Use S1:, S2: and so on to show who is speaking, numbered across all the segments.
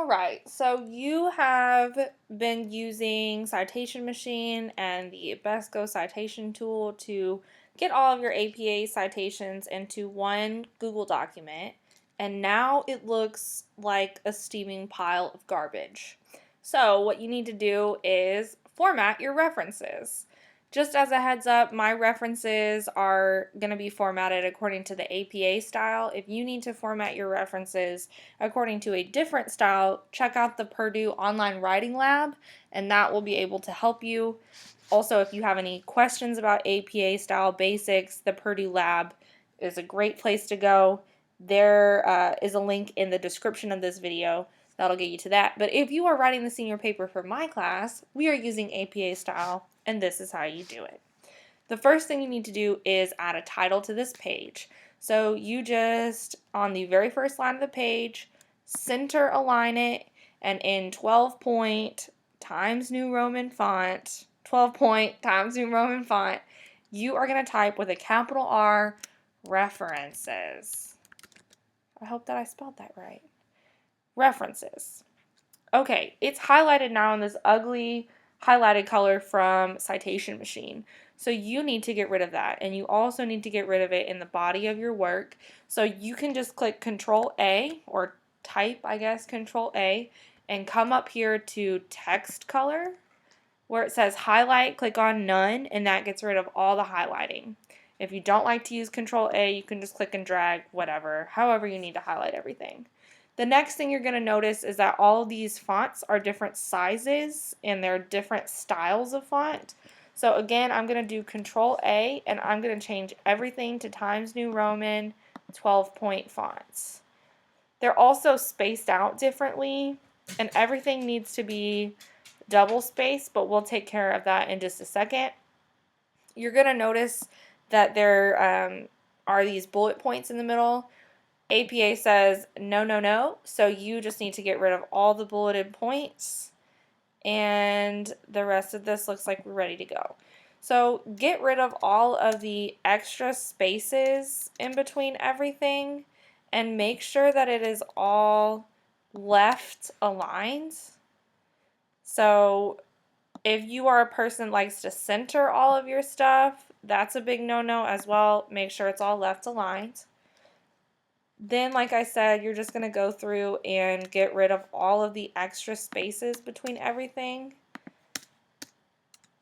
S1: Alright, so you have been using Citation Machine and the BESCO citation tool to get all of your APA citations into one Google document, and now it looks like a steaming pile of garbage. So what you need to do is format your references. Just as a heads up, my references are going to be formatted according to the APA style. If you need to format your references according to a different style, check out the Purdue Online Writing Lab, and that will be able to help you. Also, if you have any questions about APA style basics, the Purdue Lab is a great place to go. There is a link in the description of this video that'll get you to that. But if you are writing the senior paper for my class, we are using APA style, and this is how you do it. The first thing you need to do is add a title to this page. So you just, on the very first line of the page, center align it, and in 12 point Times New Roman font, 12 point Times New Roman font, you are going to type with a capital R, references. I hope that I spelled that right. References. Okay, it's highlighted now in this ugly highlighted color from Citation Machine. So you need to get rid of that, and you also need to get rid of it in the body of your work. So you can just click Control A, or type, I guess, Control A, and come up here to text color. Where it says highlight, click on none, and that gets rid of all the highlighting. If you don't like to use Control A, you can just click and drag, whatever, however you need to highlight everything. The next thing you're going to notice is that all of these fonts are different sizes and they're different styles of font. So again, I'm going to do Control A, and I'm going to change everything to Times New Roman 12 point fonts. They're also spaced out differently, and everything needs to be double spaced, but we'll take care of that in just a second. You're going to notice that there are these bullet points in the middle. APA says no, no, no, so you just need to get rid of all the bulleted points, and the rest of this looks like we're ready to go. So get rid of all of the extra spaces in between everything, and make sure that it is all left aligned. So if you are a person that likes to center all of your stuff, that's a big no-no as well. Make sure it's all left aligned. Then, like I said, you're just going to go through and get rid of all of the extra spaces between everything.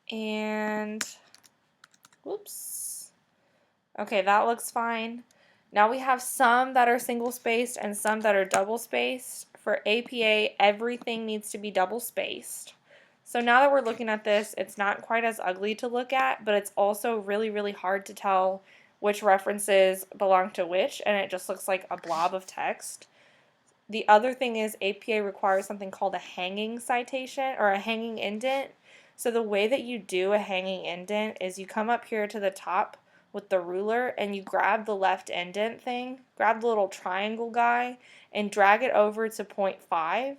S1: And, whoops. Okay, that looks fine. Now we have some that are single spaced and some that are double spaced. For APA, everything needs to be double spaced. So now that we're looking at this, it's not quite as ugly to look at, but it's also really, really hard to tell which references belong to which, and it just looks like a blob of text. The other thing is APA requires something called a hanging citation, or a hanging indent. So the way that you do a hanging indent is you come up here to the top with the ruler and you grab the left indent thing, grab the little triangle guy, and drag it over to 0.5.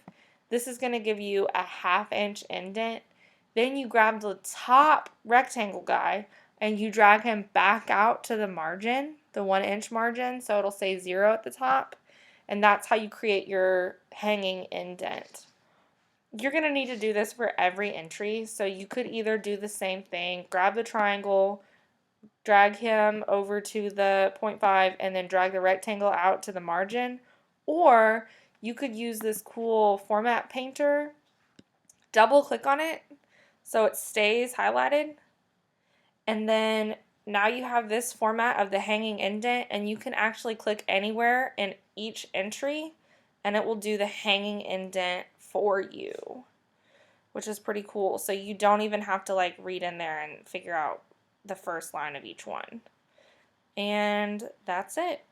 S1: This is going to give you a 1/2 inch indent. Then you grab the top rectangle guy and you drag him back out to the margin, the 1 inch margin, so it'll say 0 at the top. And that's how you create your hanging indent. You're going to need to do this for every entry, so you could either do the same thing, grab the triangle, drag him over to the 0.5, and then drag the rectangle out to the margin, or you could use this cool format painter, double click on it so it stays highlighted, and then now you have this format of the hanging indent, and you can actually click anywhere in each entry and it will do the hanging indent for you, which is pretty cool. So you don't even have to like read in there and figure out the first line of each one. And that's it.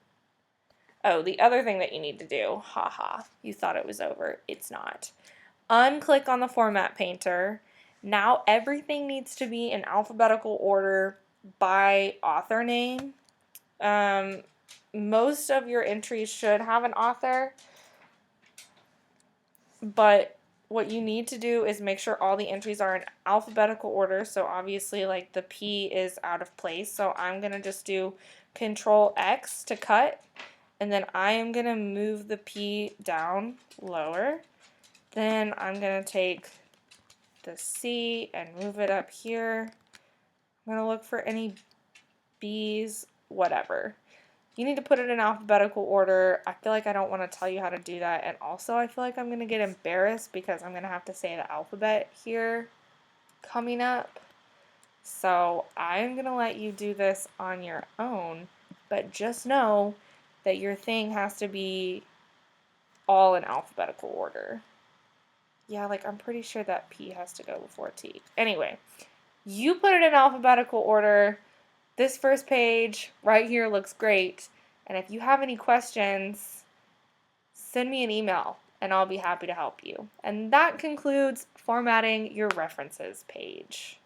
S1: Oh, the other thing that you need to do, haha, you thought it was over. It's not. Unclick on the format painter. Now everything needs to be in alphabetical order by author name. Most of your entries should have an author, but what you need to do is make sure all the entries are in alphabetical order. So obviously like the P is out of place. So I'm going to just do Control X to cut. And then I am going to move the P down lower. Then I'm going to take the C and move it up here. I'm going to look for any B's, whatever. You need to put it in alphabetical order. I feel like I don't want to tell you how to do that. And also I feel like I'm going to get embarrassed because I'm going to have to say the alphabet here coming up. So I'm going to let you do this on your own. But just know that your thing has to be all in alphabetical order. Yeah, like I'm pretty sure that P has to go before T. Anyway, you put it in alphabetical order. This first page right here looks great. And if you have any questions, send me an email and I'll be happy to help you. And that concludes formatting your references page.